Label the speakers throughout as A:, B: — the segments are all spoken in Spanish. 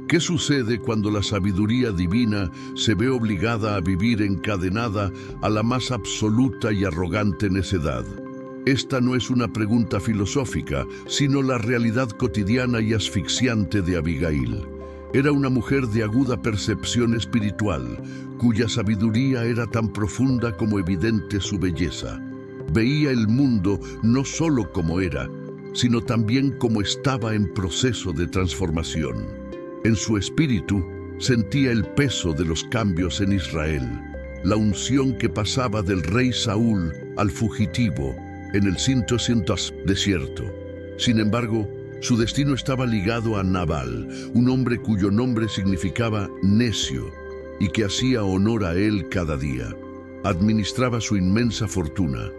A: ¿Qué sucede cuando la sabiduría divina se ve obligada a vivir encadenada a la más absoluta y arrogante necedad? Esta no es una pregunta filosófica, sino la realidad cotidiana y asfixiante de Abigail. Era una mujer de aguda percepción espiritual, cuya sabiduría era tan profunda como evidente su belleza. Veía el mundo no solo como era, sino también como estaba en proceso de transformación. En su espíritu sentía el peso de los cambios en Israel, la unción que pasaba del rey Saúl al fugitivo en el desierto. Sin embargo, su destino estaba ligado a Nabal, un hombre cuyo nombre significaba necio y que hacía honor a él cada día. Administraba su inmensa fortuna,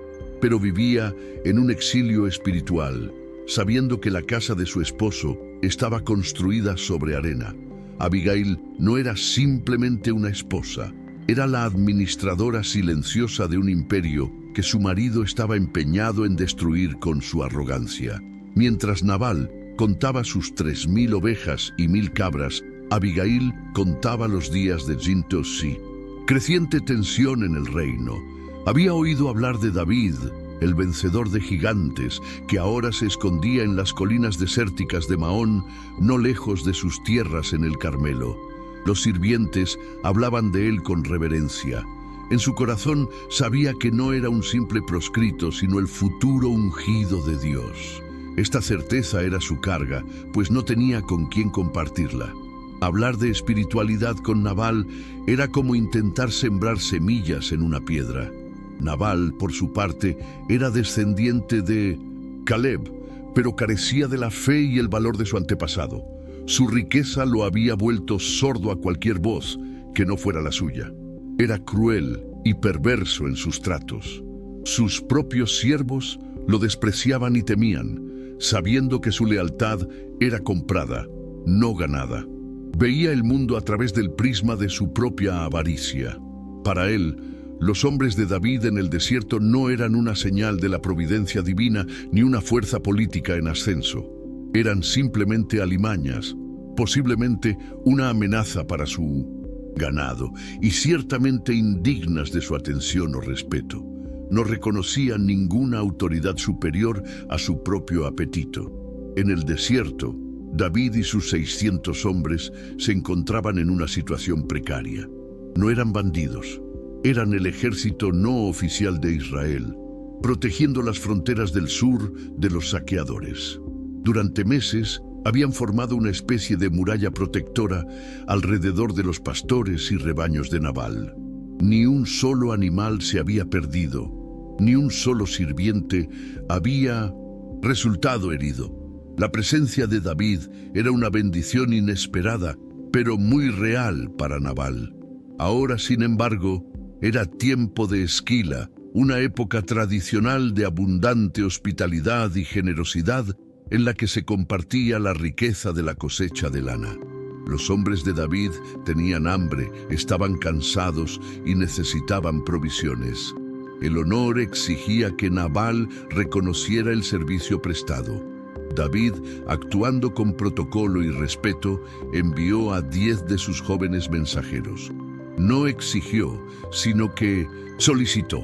A: pero vivía en un exilio espiritual, sabiendo que la casa de su esposo estaba construida sobre arena. Abigail no era simplemente una esposa, era la administradora silenciosa de un imperio que su marido estaba empeñado en destruir con su arrogancia. Mientras Nabal contaba sus 3000 ovejas y 1000 cabras, Abigail contaba los días de Zintosi. Creciente tensión en el reino. Había oído hablar de David, el vencedor de gigantes, que ahora se escondía en las colinas desérticas de Maón, no lejos de sus tierras en el Carmelo. Los sirvientes hablaban de él con reverencia. En su corazón sabía que no era un simple proscrito, sino el futuro ungido de Dios. Esta certeza era su carga, pues no tenía con quién compartirla. Hablar de espiritualidad con Nabal era como intentar sembrar semillas en una piedra. Nabal, por su parte, era descendiente de Caleb, pero carecía de la fe y el valor de su antepasado. Su riqueza lo había vuelto sordo a cualquier voz que no fuera la suya. Era cruel y perverso en sus tratos. Sus propios siervos lo despreciaban y temían, sabiendo que su lealtad era comprada, no ganada. Veía el mundo a través del prisma de su propia avaricia. Para él, los hombres de David en el desierto no eran una señal de la providencia divina ni una fuerza política en ascenso. Eran simplemente alimañas, posiblemente una amenaza para su ganado, y ciertamente indignas de su atención o respeto. No reconocían ninguna autoridad superior a su propio apetito. En el desierto, David y sus 600 hombres se encontraban en una situación precaria. No eran bandidos, eran el ejército no oficial de Israel, protegiendo las fronteras del sur de los saqueadores. Durante meses, habían formado una especie de muralla protectora alrededor de los pastores y rebaños de Nabal. Ni un solo animal se había perdido, ni un solo sirviente había resultado herido. La presencia de David era una bendición inesperada, pero muy real para Nabal. Ahora, sin embargo, era tiempo de esquila, una época tradicional de abundante hospitalidad y generosidad en la que se compartía la riqueza de la cosecha de lana. Los hombres de David tenían hambre, estaban cansados y necesitaban provisiones. El honor exigía que Nabal reconociera el servicio prestado. David, actuando con protocolo y respeto, envió a 10 de sus jóvenes mensajeros. No exigió, sino que solicitó.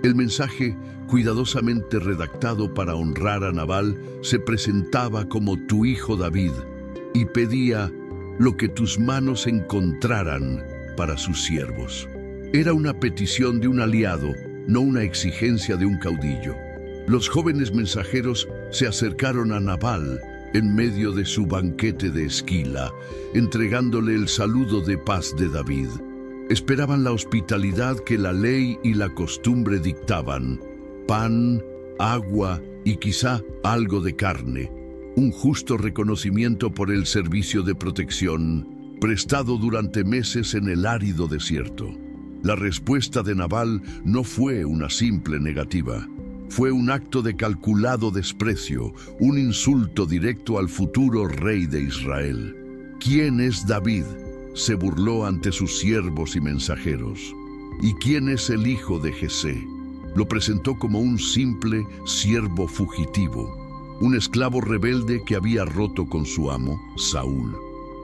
A: El mensaje, cuidadosamente redactado para honrar a Nabal, se presentaba como tu hijo David y pedía lo que tus manos encontraran para sus siervos. Era una petición de un aliado, no una exigencia de un caudillo. Los jóvenes mensajeros se acercaron a Nabal en medio de su banquete de esquila, entregándole el saludo de paz de David. Esperaban la hospitalidad que la ley y la costumbre dictaban: pan, agua y quizá algo de carne. Un justo reconocimiento por el servicio de protección prestado durante meses en el árido desierto. La respuesta de Nabal no fue una simple negativa. Fue un acto de calculado desprecio, un insulto directo al futuro rey de Israel. ¿Quién es David?, se burló ante sus siervos y mensajeros. ¿Y quién es el hijo de Jesé? Lo presentó como un simple siervo fugitivo, un esclavo rebelde que había roto con su amo, Saúl.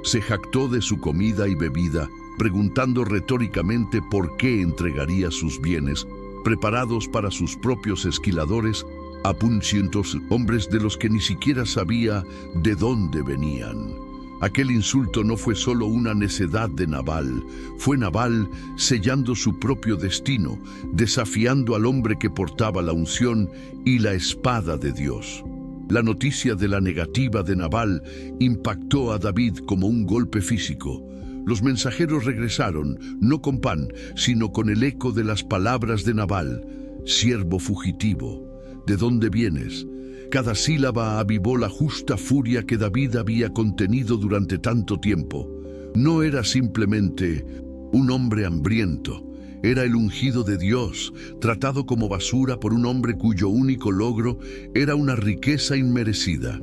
A: Se jactó de su comida y bebida, preguntando retóricamente por qué entregaría sus bienes, preparados para sus propios esquiladores, a 100 hombres de los que ni siquiera sabía de dónde venían. Aquel insulto no fue solo una necedad de Nabal, fue Nabal sellando su propio destino, desafiando al hombre que portaba la unción y la espada de Dios. La noticia de la negativa de Nabal impactó a David como un golpe físico. Los mensajeros regresaron, no con pan, sino con el eco de las palabras de Nabal: siervo fugitivo, ¿de dónde vienes? Cada sílaba avivó la justa furia que David había contenido durante tanto tiempo. No era simplemente un hombre hambriento, era el ungido de Dios, tratado como basura por un hombre cuyo único logro era una riqueza inmerecida.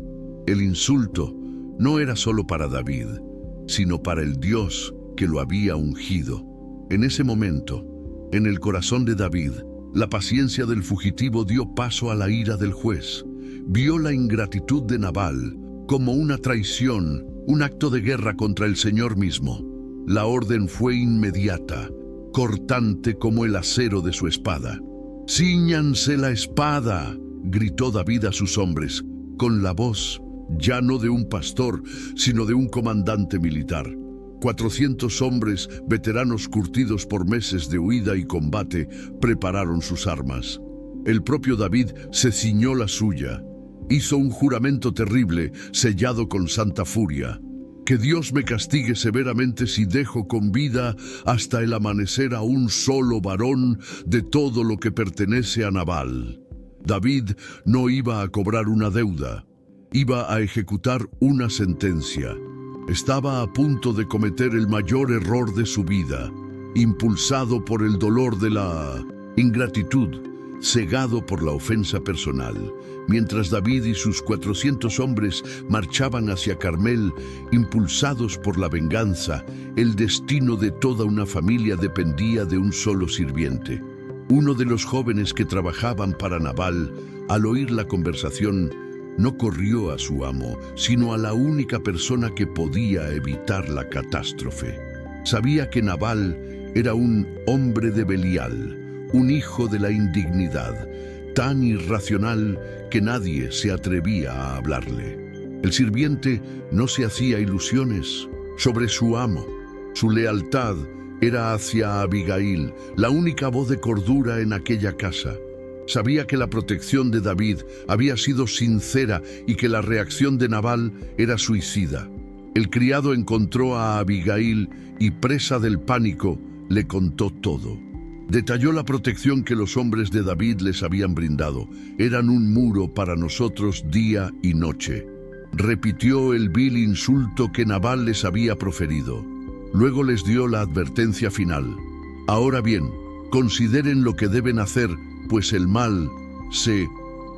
A: El insulto no era solo para David, sino para el Dios que lo había ungido. En ese momento, en el corazón de David, la paciencia del fugitivo dio paso a la ira del juez. Vio la ingratitud de Nabal como una traición, un acto de guerra contra el Señor mismo. La orden fue inmediata, cortante como el acero de su espada. «¡Cíñanse la espada!», gritó David a sus hombres, con la voz ya no de un pastor, sino de un comandante militar. 400 hombres, veteranos curtidos por meses de huida y combate, prepararon sus armas. El propio David se ciñó la suya. Hizo un juramento terrible, sellado con santa furia: «Que Dios me castigue severamente si dejo con vida hasta el amanecer a un solo varón de todo lo que pertenece a Nabal». David no iba a cobrar una deuda, iba a ejecutar una sentencia. Estaba a punto de cometer el mayor error de su vida, impulsado por el dolor de la ingratitud, cegado por la ofensa personal. Mientras David y sus 400 hombres marchaban hacia Carmel, impulsados por la venganza, el destino de toda una familia dependía de un solo sirviente. Uno de los jóvenes que trabajaban para Nabal, al oír la conversación, no corrió a su amo, sino a la única persona que podía evitar la catástrofe. Sabía que Nabal era un hombre de Belial, un hijo de la indignidad, tan irracional que nadie se atrevía a hablarle. El sirviente no se hacía ilusiones sobre su amo. Su lealtad era hacia Abigail, la única voz de cordura en aquella casa. Sabía que la protección de David había sido sincera y que la reacción de Nabal era suicida. El criado encontró a Abigail y, presa del pánico, le contó todo. Detalló la protección que los hombres de David les habían brindado. Eran un muro para nosotros día y noche. Repitió el vil insulto que Nabal les había proferido. Luego les dio la advertencia final: «Ahora bien, consideren lo que deben hacer, pues el mal se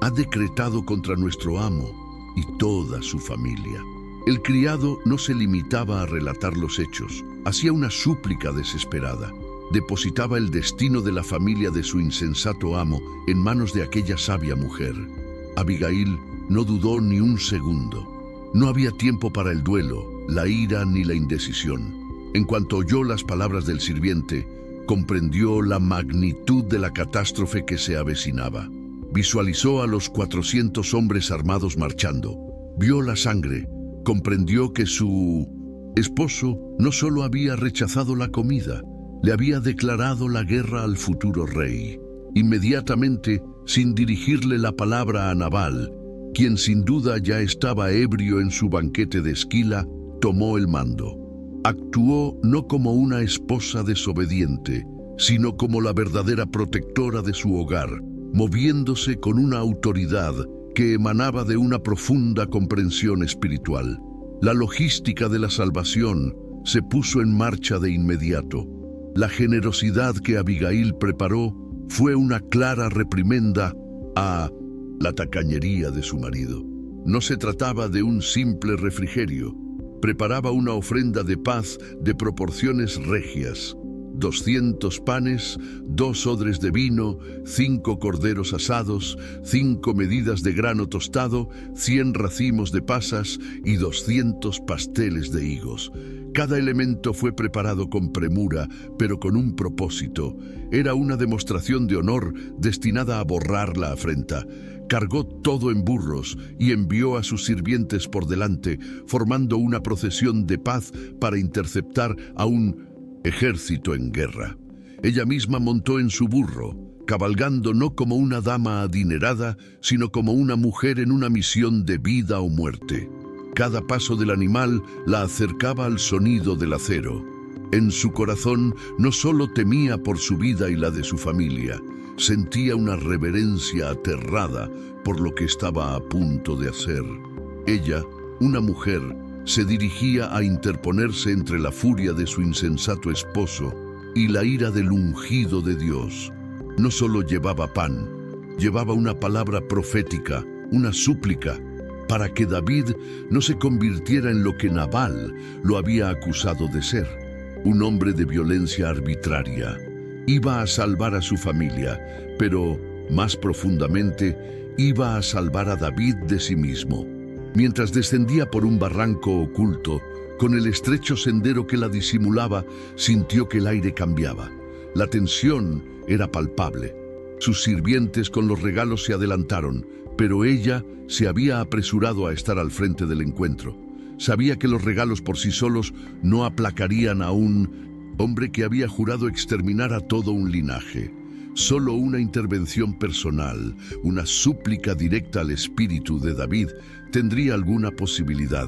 A: ha decretado contra nuestro amo y toda su familia». El criado no se limitaba a relatar los hechos, hacía una súplica desesperada. Depositaba el destino de la familia de su insensato amo en manos de aquella sabia mujer. Abigail no dudó ni un segundo. No había tiempo para el duelo, la ira ni la indecisión. En cuanto oyó las palabras del sirviente, comprendió la magnitud de la catástrofe que se avecinaba. Visualizó a los 400 hombres armados marchando. Vio la sangre. Comprendió que su esposo no solo había rechazado la comida, le había declarado la guerra al futuro rey. Inmediatamente, sin dirigirle la palabra a Nabal, quien sin duda ya estaba ebrio en su banquete de esquila, tomó el mando. Actuó no como una esposa desobediente, sino como la verdadera protectora de su hogar, moviéndose con una autoridad que emanaba de una profunda comprensión espiritual. La logística de la salvación se puso en marcha de inmediato. La generosidad que Abigail preparó fue una clara reprimenda a la tacañería de su marido. No se trataba de un simple refrigerio. Preparaba una ofrenda de paz de proporciones regias. 200 panes, 2 odres de vino, 5 corderos asados, 5 medidas de grano tostado, 100 racimos de pasas y 200 pasteles de higos. Cada elemento fue preparado con premura, pero con un propósito. Era una demostración de honor destinada a borrar la afrenta. Cargó todo en burros y envió a sus sirvientes por delante, formando una procesión de paz para interceptar a un ejército en guerra. Ella misma montó en su burro, cabalgando no como una dama adinerada, sino como una mujer en una misión de vida o muerte. Cada paso del animal la acercaba al sonido del acero. En su corazón no solo temía por su vida y la de su familia, sentía una reverencia aterrada por lo que estaba a punto de hacer. Ella, una mujer, se dirigía a interponerse entre la furia de su insensato esposo y la ira del ungido de Dios. No solo llevaba pan, llevaba una palabra profética, una súplica, para que David no se convirtiera en lo que Nabal lo había acusado de ser, un hombre de violencia arbitraria. Iba a salvar a su familia, pero, más profundamente, iba a salvar a David de sí mismo. Mientras descendía por un barranco oculto, con el estrecho sendero que la disimulaba, sintió que el aire cambiaba. La tensión era palpable. Sus sirvientes con los regalos se adelantaron, pero ella se había apresurado a estar al frente del encuentro. Sabía que los regalos por sí solos no aplacarían a un hombre que había jurado exterminar a todo un linaje. Solo una intervención personal, una súplica directa al espíritu de David, tendría alguna posibilidad.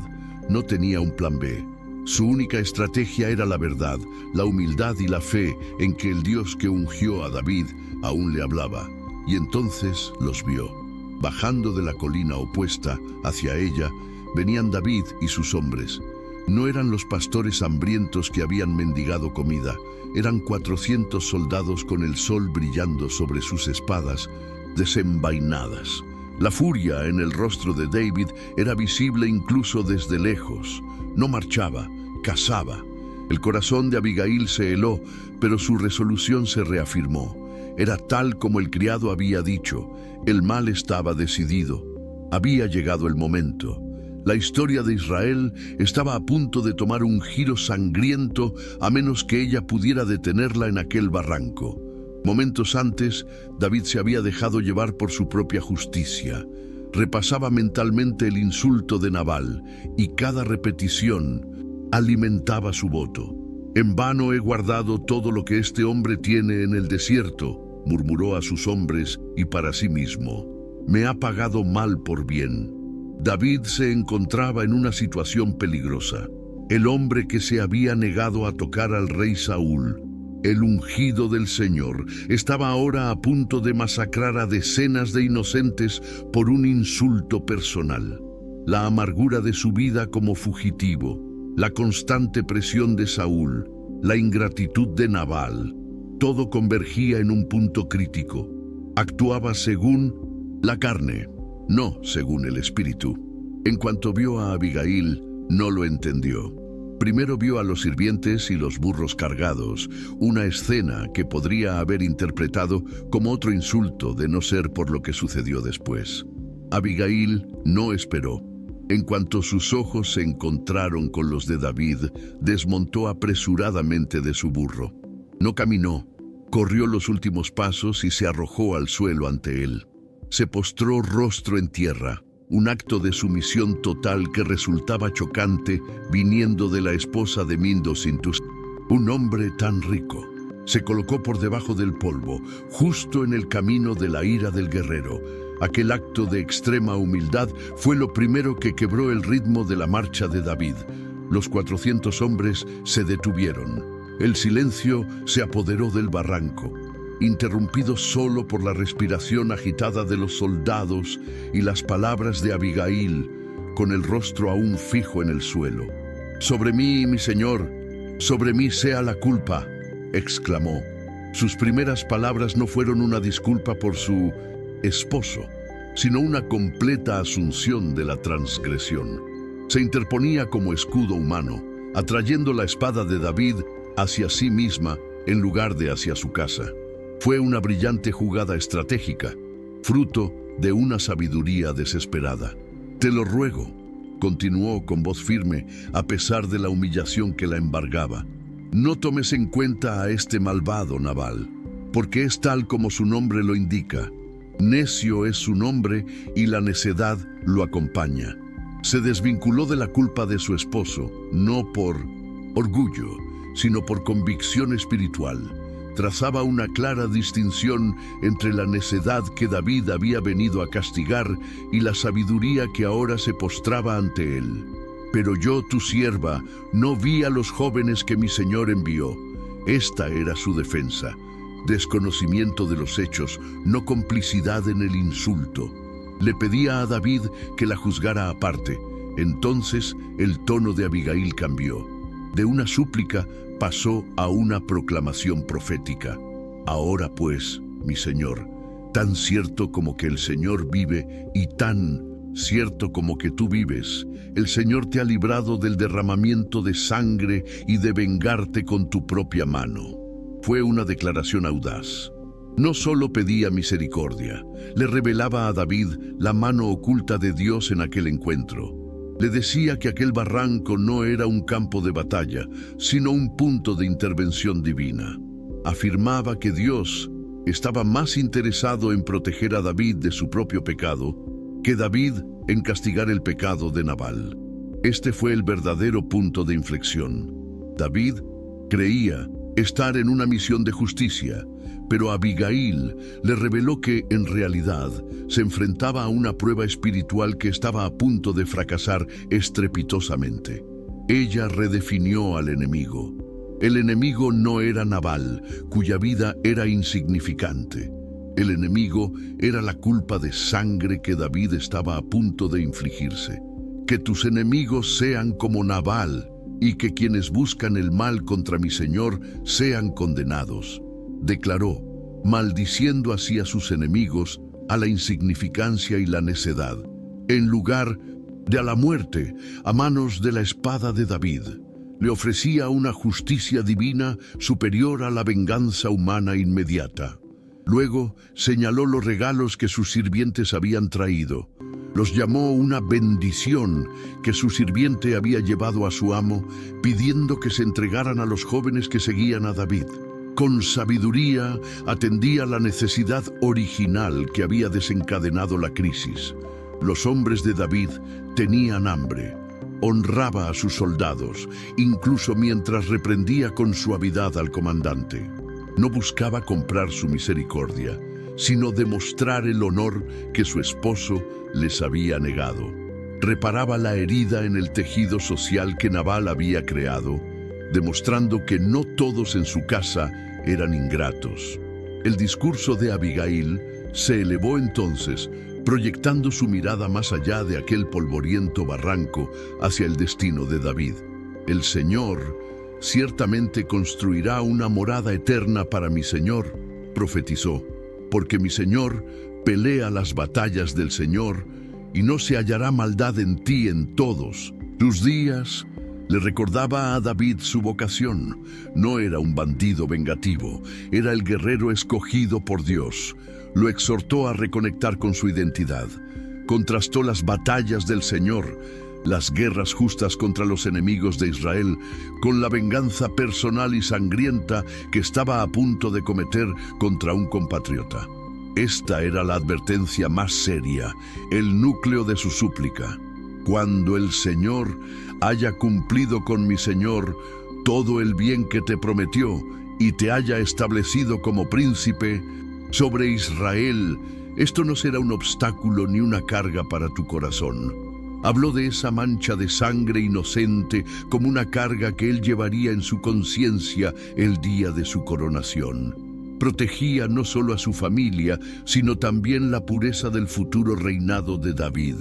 A: No tenía un plan B. Su única estrategia era la verdad, la humildad y la fe en que el Dios que ungió a David aún le hablaba. Y entonces los vio. Bajando de la colina opuesta hacia ella, venían David y sus hombres. No eran los pastores hambrientos que habían mendigado comida, eran 400 soldados con el sol brillando sobre sus espadas, desenvainadas. La furia en el rostro de David era visible incluso desde lejos. No marchaba, cazaba. El corazón de Abigail se heló, pero su resolución se reafirmó. Era tal como el criado había dicho. El mal estaba decidido. Había llegado el momento. La historia de Israel estaba a punto de tomar un giro sangriento a menos que ella pudiera detenerla en aquel barranco. Momentos antes, David se había dejado llevar por su propia justicia. Repasaba mentalmente el insulto de Nabal y cada repetición alimentaba su voto. «En vano he guardado todo lo que este hombre tiene en el desierto», murmuró a sus hombres y para sí mismo. «Me ha pagado mal por bien». David se encontraba en una situación peligrosa. El hombre que se había negado a tocar al rey Saúl, el ungido del Señor, estaba ahora a punto de masacrar a decenas de inocentes por un insulto personal. La amargura de su vida como fugitivo, la constante presión de Saúl, la ingratitud de Nabal, todo convergía en un punto crítico. Actuaba según la carne, no según el espíritu. En cuanto vio a Abigail, no lo entendió. Primero vio a los sirvientes y los burros cargados, una escena que podría haber interpretado como otro insulto de no ser por lo que sucedió después. Abigail no esperó. En cuanto sus ojos se encontraron con los de David, desmontó apresuradamente de su burro. No caminó, corrió los últimos pasos y se arrojó al suelo ante él. Se postró rostro en tierra, un acto de sumisión total que resultaba chocante viniendo de la esposa de Mindosintus, un hombre tan rico. Se colocó por debajo del polvo, justo en el camino de la ira del guerrero. Aquel acto de extrema humildad fue lo primero que quebró el ritmo de la marcha de David. Los 400 hombres se detuvieron. El silencio se apoderó del barranco, interrumpido solo por la respiración agitada de los soldados y las palabras de Abigail, con el rostro aún fijo en el suelo. «Sobre mí, mi señor, sobre mí sea la culpa», exclamó. Sus primeras palabras no fueron una disculpa por su esposo, sino una completa asunción de la transgresión. Se interponía como escudo humano, atrayendo la espada de David hacia sí misma en lugar de hacia su casa. Fue una brillante jugada estratégica, fruto de una sabiduría desesperada. «Te lo ruego», continuó con voz firme, a pesar de la humillación que la embargaba, «no tomes en cuenta a este malvado Nabal, porque es tal como su nombre lo indica. Necio es su nombre y la necedad lo acompaña». Se desvinculó de la culpa de su esposo, no por orgullo, sino por convicción espiritual. Trazaba una clara distinción entre la necedad que David había venido a castigar y la sabiduría que ahora se postraba ante él. «Pero yo, tu sierva, no vi a los jóvenes que mi Señor envió». Esta era su defensa: desconocimiento de los hechos, no complicidad en el insulto. Le pedía a David que la juzgara aparte. Entonces el tono de Abigail cambió. De una súplica pasó a una proclamación profética. «Ahora pues, mi Señor, tan cierto como que el Señor vive y tan cierto como que tú vives, el Señor te ha librado del derramamiento de sangre y de vengarte con tu propia mano». Fue una declaración audaz. No solo pedía misericordia, le revelaba a David la mano oculta de Dios en aquel encuentro. Le decía que aquel barranco no era un campo de batalla, sino un punto de intervención divina. Afirmaba que Dios estaba más interesado en proteger a David de su propio pecado que David en castigar el pecado de Nabal. Este fue el verdadero punto de inflexión. David creía estar en una misión de justicia, pero Abigail le reveló que, en realidad, se enfrentaba a una prueba espiritual que estaba a punto de fracasar estrepitosamente. Ella redefinió al enemigo. El enemigo no era Nabal, cuya vida era insignificante. El enemigo era la culpa de sangre que David estaba a punto de infligirse. «Que tus enemigos sean como Nabal, y que quienes buscan el mal contra mi Señor sean condenados», declaró, maldiciendo así a sus enemigos, a la insignificancia y la necedad, en lugar de a la muerte a manos de la espada de David. Le ofrecía una justicia divina superior a la venganza humana inmediata. Luego señaló los regalos que sus sirvientes habían traído. Los llamó una bendición que su sirviente había llevado a su amo, pidiendo que se entregaran a los jóvenes que seguían a David. Con sabiduría atendía la necesidad original que había desencadenado la crisis. Los hombres de David tenían hambre. Honraba a sus soldados, incluso mientras reprendía con suavidad al comandante. No buscaba comprar su misericordia, sino demostrar el honor que su esposo les había negado. Reparaba la herida en el tejido social que Nabal había creado, demostrando que no todos en su casa eran ingratos. El discurso de Abigail se elevó entonces, proyectando su mirada más allá de aquel polvoriento barranco hacia el destino de David. «El Señor ciertamente construirá una morada eterna para mi Señor», profetizó, «porque mi Señor pelea las batallas del Señor y no se hallará maldad en ti en todos tus días». Le recordaba a David su vocación. No era un bandido vengativo, era el guerrero escogido por Dios. Lo exhortó a reconectar con su identidad. Contrastó las batallas del Señor, las guerras justas contra los enemigos de Israel, con la venganza personal y sangrienta que estaba a punto de cometer contra un compatriota. Esta era la advertencia más seria, el núcleo de su súplica. «Cuando el Señor haya cumplido con mi Señor todo el bien que te prometió y te haya establecido como príncipe sobre Israel, esto no será un obstáculo ni una carga para tu corazón». Habló de esa mancha de sangre inocente como una carga que él llevaría en su conciencia el día de su coronación. Protegía no solo a su familia, sino también la pureza del futuro reinado de David.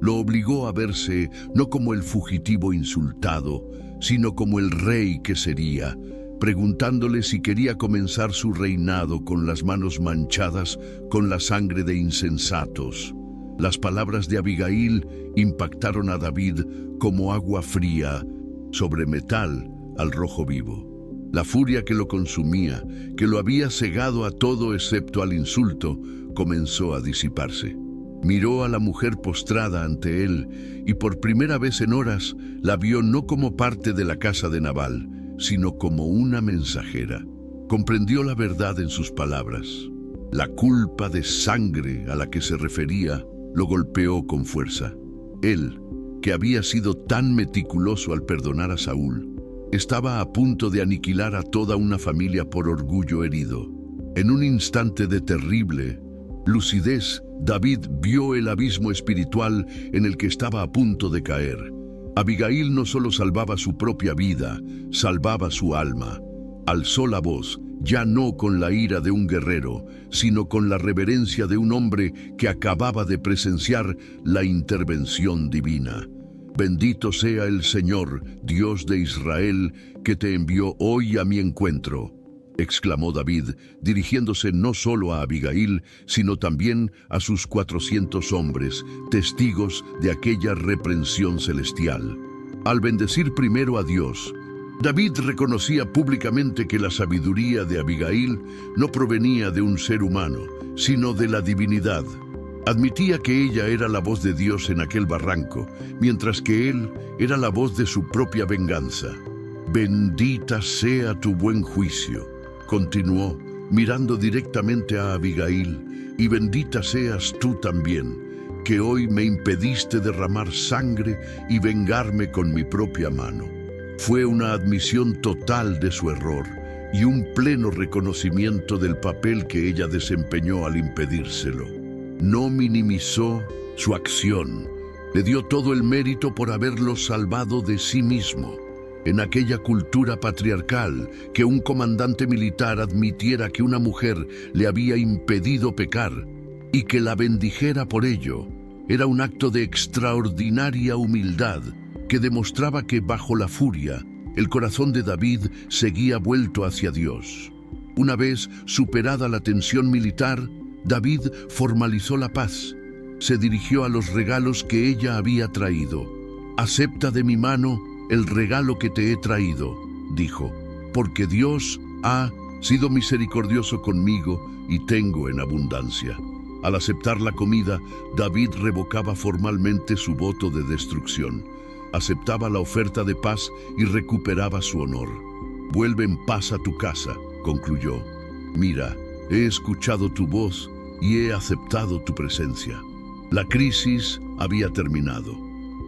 A: Lo obligó a verse no como el fugitivo insultado, sino como el rey que sería, preguntándole si quería comenzar su reinado con las manos manchadas con la sangre de insensatos. Las palabras de Abigail impactaron a David como agua fría sobre metal al rojo vivo. La furia que lo consumía, que lo había cegado a todo excepto al insulto, comenzó a disiparse. Miró a la mujer postrada ante él y por primera vez en horas la vio no como parte de la casa de Nabal, sino como una mensajera. Comprendió la verdad en sus palabras. La culpa de sangre a la que se refería lo golpeó con fuerza. Él, que había sido tan meticuloso al perdonar a Saúl, estaba a punto de aniquilar a toda una familia por orgullo herido. En un instante de terrible lucidez, David vio el abismo espiritual en el que estaba a punto de caer. Abigail no solo salvaba su propia vida, salvaba su alma. Alzó la voz, ya no con la ira de un guerrero, sino con la reverencia de un hombre que acababa de presenciar la intervención divina. Bendito sea el Señor, Dios de Israel, que te envió hoy a mi encuentro, exclamó David, dirigiéndose no solo a Abigail, sino también a sus 400 hombres, testigos de aquella reprensión celestial. Al bendecir primero a Dios, David reconocía públicamente que la sabiduría de Abigail no provenía de un ser humano, sino de la divinidad. Admitía que ella era la voz de Dios en aquel barranco, mientras que él era la voz de su propia venganza. Bendita sea tu buen juicio, continuó, mirando directamente a Abigail, y bendita seas tú también, que hoy me impediste derramar sangre y vengarme con mi propia mano. Fue una admisión total de su error y un pleno reconocimiento del papel que ella desempeñó al impedírselo. No minimizó su acción, le dio todo el mérito por haberlo salvado de sí mismo. En aquella cultura patriarcal, que un comandante militar admitiera que una mujer le había impedido pecar y que la bendijera por ello, era un acto de extraordinaria humildad que demostraba que bajo la furia, el corazón de David seguía vuelto hacia Dios. Una vez superada la tensión militar, David formalizó la paz. Se dirigió a los regalos que ella había traído. «Acepta de mi mano el regalo que te he traído», dijo, «porque Dios ha sido misericordioso conmigo y tengo en abundancia». Al aceptar la comida, David revocaba formalmente su voto de destrucción. Aceptaba la oferta de paz y recuperaba su honor. «Vuelve en paz a tu casa», concluyó. «Mira, he escuchado tu voz y he aceptado tu presencia». La crisis había terminado.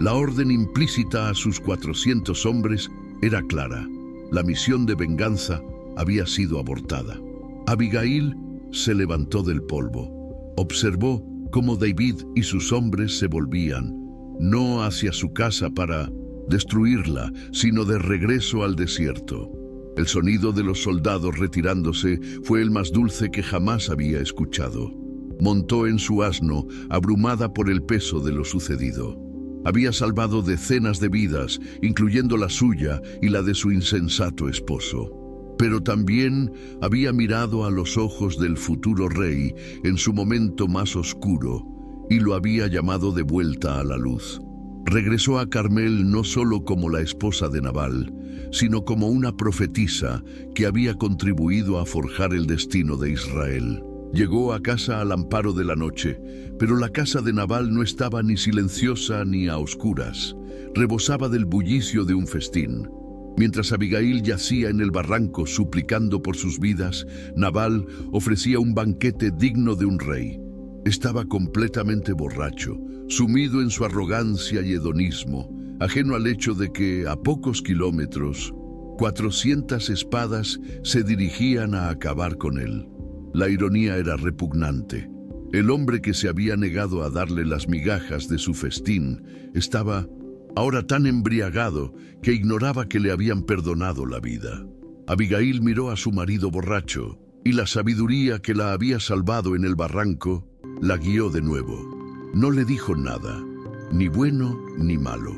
A: La orden implícita a sus 400 hombres era clara. La misión de venganza había sido abortada. Abigail se levantó del polvo. Observó cómo David y sus hombres se volvían, no hacia su casa para destruirla, sino de regreso al desierto. El sonido de los soldados retirándose fue el más dulce que jamás había escuchado. Montó en su asno, abrumada por el peso de lo sucedido. Había salvado decenas de vidas, incluyendo la suya y la de su insensato esposo. Pero también había mirado a los ojos del futuro rey en su momento más oscuro y lo había llamado de vuelta a la luz. Regresó a Carmel no solo como la esposa de Nabal, sino como una profetisa que había contribuido a forjar el destino de Israel. Llegó a casa al amparo de la noche, pero la casa de Nabal no estaba ni silenciosa ni a oscuras. Rebosaba del bullicio de un festín. Mientras Abigail yacía en el barranco suplicando por sus vidas, Nabal ofrecía un banquete digno de un rey. Estaba completamente borracho, sumido en su arrogancia y hedonismo, ajeno al hecho de que, a pocos kilómetros, 400 espadas se dirigían a acabar con él. La ironía era repugnante. El hombre que se había negado a darle las migajas de su festín estaba ahora tan embriagado que ignoraba que le habían perdonado la vida. Abigail miró a su marido borracho y la sabiduría que la había salvado en el barranco la guió de nuevo. No le dijo nada, ni bueno ni malo.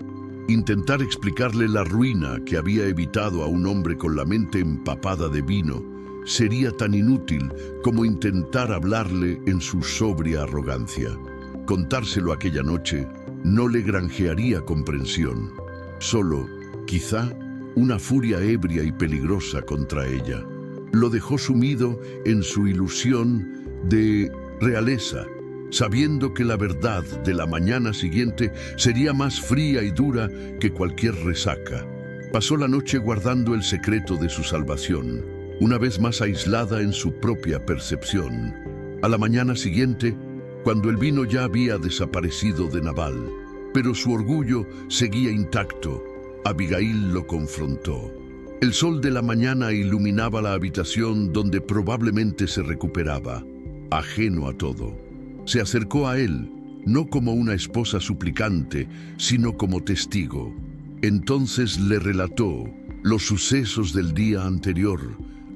A: Intentar explicarle la ruina que había evitado a un hombre con la mente empapada de vino sería tan inútil como intentar hablarle en su sobria arrogancia. Contárselo aquella noche no le granjearía comprensión, solo, quizá, una furia ebria y peligrosa contra ella. Lo dejó sumido en su ilusión de realeza, sabiendo que la verdad de la mañana siguiente sería más fría y dura que cualquier resaca. Pasó la noche guardando el secreto de su salvación, una vez más aislada en su propia percepción. A la mañana siguiente, cuando el vino ya había desaparecido de Nabal, pero su orgullo seguía intacto, Abigail lo confrontó. El sol de la mañana iluminaba la habitación donde probablemente se recuperaba, ajeno a todo. Se acercó a él, no como una esposa suplicante, sino como testigo. Entonces le relató los sucesos del día anterior,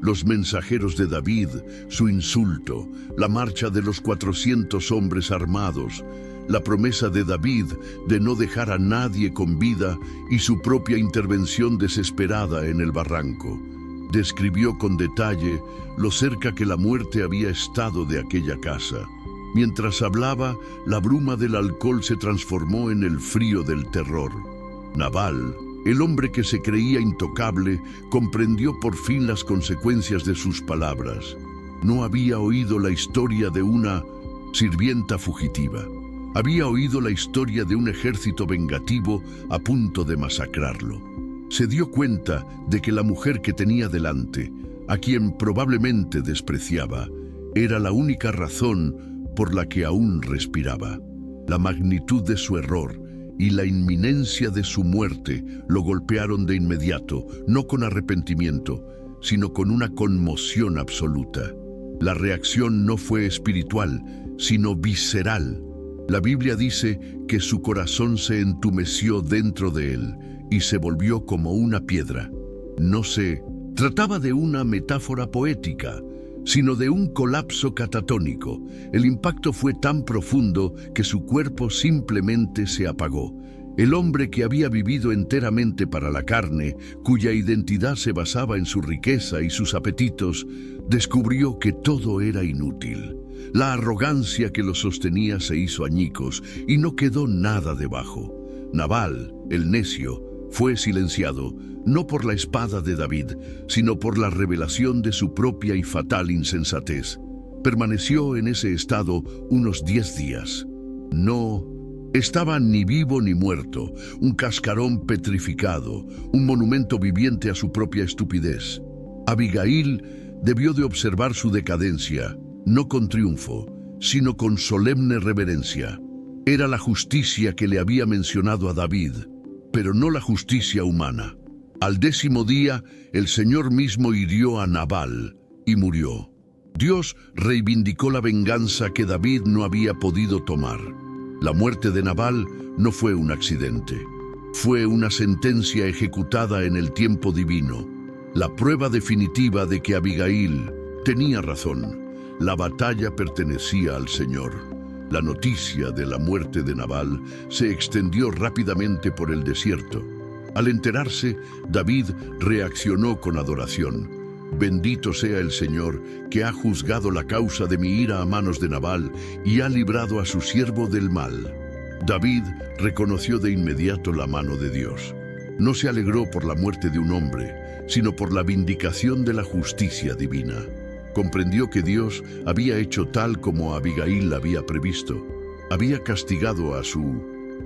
A: los mensajeros de David, su insulto, la marcha de los 400 hombres armados, la promesa de David de no dejar a nadie con vida y su propia intervención desesperada en el barranco. Describió con detalle lo cerca que la muerte había estado de aquella casa. Mientras hablaba, la bruma del alcohol se transformó en el frío del terror. Nabal, el hombre que se creía intocable, comprendió por fin las consecuencias de sus palabras. No había oído la historia de una sirvienta fugitiva. Había oído la historia de un ejército vengativo a punto de masacrarlo. Se dio cuenta de que la mujer que tenía delante, a quien probablemente despreciaba, era la única razón por la que aún respiraba. La magnitud de su error y la inminencia de su muerte lo golpearon de inmediato, no con arrepentimiento, sino con una conmoción absoluta. La reacción no fue espiritual, sino visceral. La Biblia dice que su corazón se entumeció dentro de él y se volvió como una piedra. No se trataba de una metáfora poética, sino de un colapso catatónico. El impacto fue tan profundo que su cuerpo simplemente se apagó. El hombre que había vivido enteramente para la carne, cuya identidad se basaba en su riqueza y sus apetitos, descubrió que todo era inútil. La arrogancia que lo sostenía se hizo añicos y no quedó nada debajo. Nabal, el necio, fue silenciado, no por la espada de David, sino por la revelación de su propia y fatal insensatez. Permaneció en ese estado unos 10 días. No estaba ni vivo ni muerto, un cascarón petrificado, un monumento viviente a su propia estupidez. Abigail debió de observar su decadencia, no con triunfo, sino con solemne reverencia. Era la justicia que le había mencionado a David, pero no la justicia humana. Al 10º día, el Señor mismo hirió a Nabal y murió. Dios reivindicó la venganza que David no había podido tomar. La muerte de Nabal no fue un accidente. Fue una sentencia ejecutada en el tiempo divino. La prueba definitiva de que Abigail tenía razón. La batalla pertenecía al Señor. La noticia de la muerte de Nabal se extendió rápidamente por el desierto. Al enterarse, David reaccionó con adoración. Bendito sea el Señor, que ha juzgado la causa de mi ira a manos de Nabal y ha librado a su siervo del mal. David reconoció de inmediato la mano de Dios. No se alegró por la muerte de un hombre, sino por la vindicación de la justicia divina. Comprendió que Dios había hecho tal como Abigail había previsto. Había castigado a su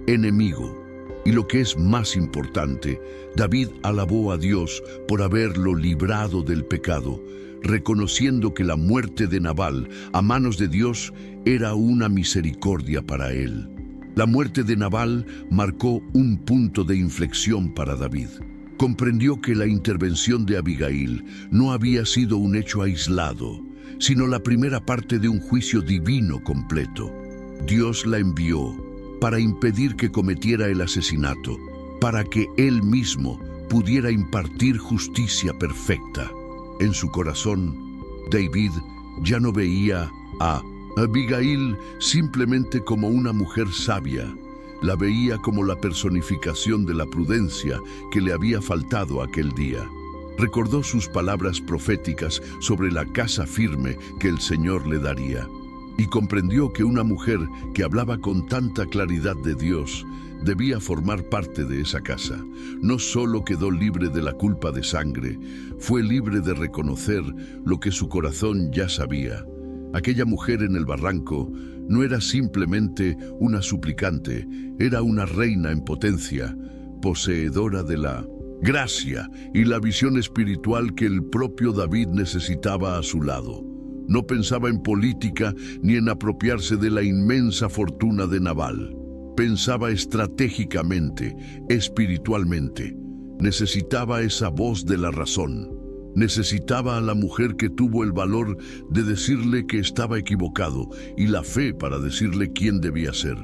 A: enemigo. Y lo que es más importante, David alabó a Dios por haberlo librado del pecado, reconociendo que la muerte de Nabal a manos de Dios era una misericordia para él. La muerte de Nabal marcó un punto de inflexión para David. Comprendió que la intervención de Abigail no había sido un hecho aislado, sino la primera parte de un juicio divino completo. Dios la envió para impedir que cometiera el asesinato, para que él mismo pudiera impartir justicia perfecta. En su corazón, David ya no veía a Abigail simplemente como una mujer sabia. La veía como la personificación de la prudencia que le había faltado aquel día. Recordó sus palabras proféticas sobre la casa firme que el Señor le daría. Y comprendió que una mujer que hablaba con tanta claridad de Dios debía formar parte de esa casa. No solo quedó libre de la culpa de sangre, fue libre de reconocer lo que su corazón ya sabía. Aquella mujer en el barranco no era simplemente una suplicante, era una reina en potencia, poseedora de la gracia y la visión espiritual que el propio David necesitaba a su lado. No pensaba en política ni en apropiarse de la inmensa fortuna de Nabal. Pensaba estratégicamente, espiritualmente. Necesitaba esa voz de la razón. Necesitaba a la mujer que tuvo el valor de decirle que estaba equivocado y la fe para decirle quién debía ser.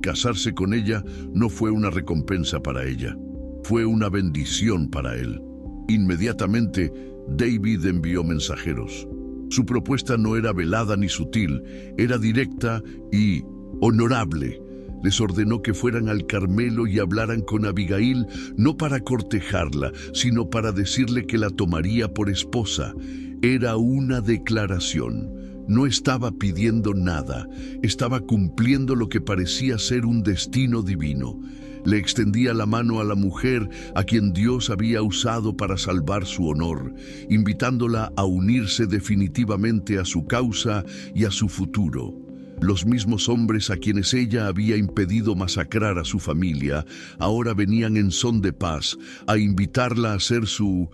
A: Casarse con ella no fue una recompensa para ella, fue una bendición para él. Inmediatamente, David envió mensajeros. Su propuesta no era velada ni sutil, era directa y honorable. Les ordenó que fueran al Carmelo y hablaran con Abigail, no para cortejarla, sino para decirle que la tomaría por esposa. Era una declaración. No estaba pidiendo nada, estaba cumpliendo lo que parecía ser un destino divino. Le extendía la mano a la mujer a quien Dios había usado para salvar su honor, invitándola a unirse definitivamente a su causa y a su futuro. Los mismos hombres a quienes ella había impedido masacrar a su familia, ahora venían en son de paz a invitarla a ser su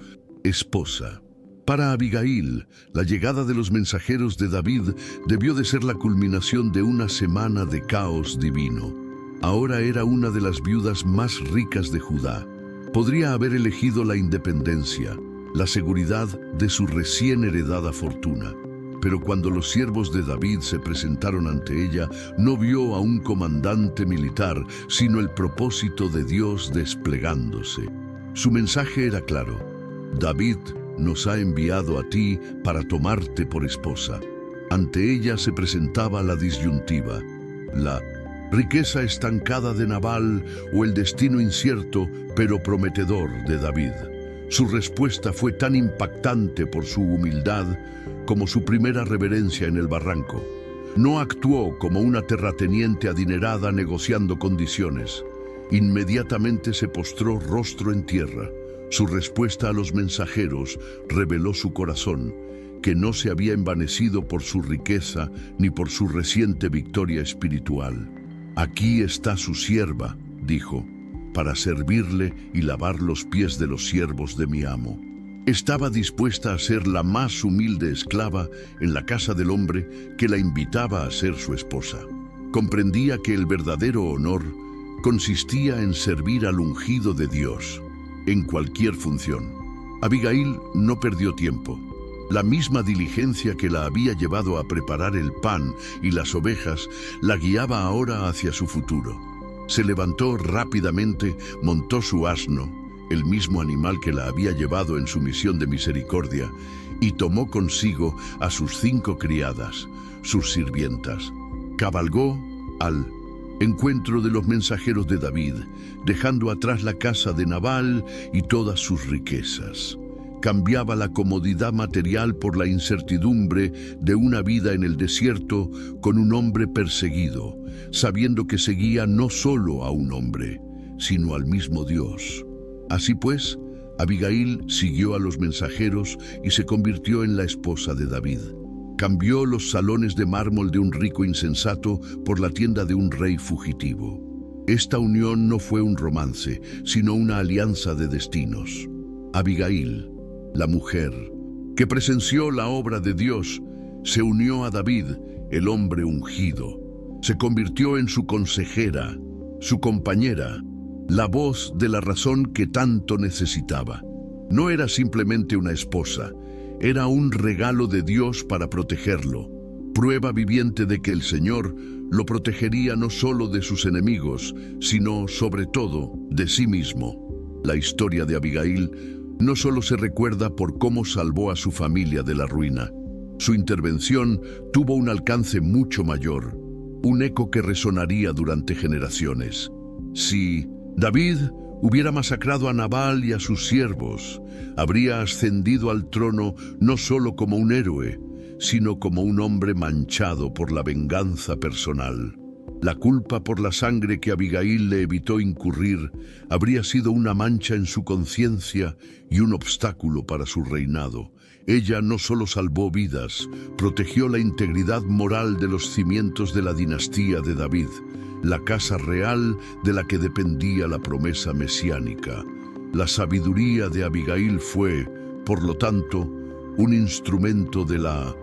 A: esposa. Para Abigail, la llegada de los mensajeros de David debió de ser la culminación de una semana de caos divino. Ahora era una de las viudas más ricas de Judá. Podría haber elegido la independencia, la seguridad de su recién heredada fortuna. Pero cuando los siervos de David se presentaron ante ella, no vio a un comandante militar, sino el propósito de Dios desplegándose. Su mensaje era claro: David nos ha enviado a ti para tomarte por esposa. Ante ella se presentaba la disyuntiva: la riqueza estancada de Nabal o el destino incierto pero prometedor de David. Su respuesta fue tan impactante por su humildad como su primera reverencia en el barranco. No actuó como una terrateniente adinerada negociando condiciones. Inmediatamente se postró rostro en tierra. Su respuesta a los mensajeros reveló su corazón, que no se había envanecido por su riqueza ni por su reciente victoria espiritual. Aquí está su sierva, dijo, para servirle y lavar los pies de los siervos de mi amo. Estaba dispuesta a ser la más humilde esclava en la casa del hombre que la invitaba a ser su esposa. Comprendía que el verdadero honor consistía en servir al ungido de Dios, en cualquier función. Abigail no perdió tiempo. La misma diligencia que la había llevado a preparar el pan y las ovejas la guiaba ahora hacia su futuro. Se levantó rápidamente, montó su asno, el mismo animal que la había llevado en su misión de misericordia, y tomó consigo a sus 5 criadas, sus sirvientas. Cabalgó al encuentro de los mensajeros de David, dejando atrás la casa de Nabal y todas sus riquezas. Cambiaba la comodidad material por la incertidumbre de una vida en el desierto con un hombre perseguido, sabiendo que seguía no solo a un hombre, sino al mismo Dios. Así pues, Abigail siguió a los mensajeros y se convirtió en la esposa de David. Cambió los salones de mármol de un rico insensato por la tienda de un rey fugitivo. Esta unión no fue un romance, sino una alianza de destinos. Abigail, la mujer, que presenció la obra de Dios, se unió a David, el hombre ungido. Se convirtió en su consejera, su compañera, la voz de la razón que tanto necesitaba. No era simplemente una esposa, era un regalo de Dios para protegerlo, prueba viviente de que el Señor lo protegería no solo de sus enemigos, sino, sobre todo, de sí mismo. La historia de Abigail no solo se recuerda por cómo salvó a su familia de la ruina. Su intervención tuvo un alcance mucho mayor, un eco que resonaría durante generaciones. Si David hubiera masacrado a Nabal y a sus siervos, habría ascendido al trono no solo como un héroe, sino como un hombre manchado por la venganza personal. La culpa por la sangre que Abigail le evitó incurrir habría sido una mancha en su conciencia y un obstáculo para su reinado. Ella no solo salvó vidas, protegió la integridad moral de los cimientos de la dinastía de David, la casa real de la que dependía la promesa mesiánica. La sabiduría de Abigail fue, por lo tanto, un instrumento de la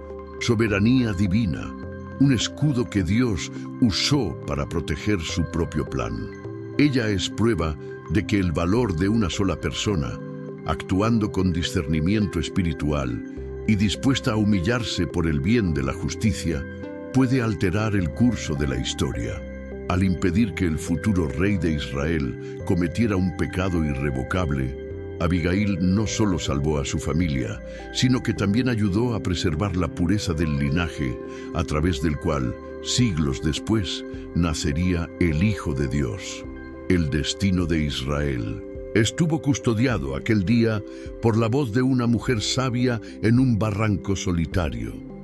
A: soberanía divina, un escudo que Dios usó para proteger su propio plan. Ella es prueba de que el valor de una sola persona, actuando con discernimiento espiritual y dispuesta a humillarse por el bien de la justicia, puede alterar el curso de la historia. Al impedir que el futuro rey de Israel cometiera un pecado irrevocable, Abigail no solo salvó a su familia, sino que también ayudó a preservar la pureza del linaje a través del cual, siglos después, nacería el Hijo de Dios. El destino de Israel estuvo custodiado aquel día por la voz de una mujer sabia en un barranco solitario.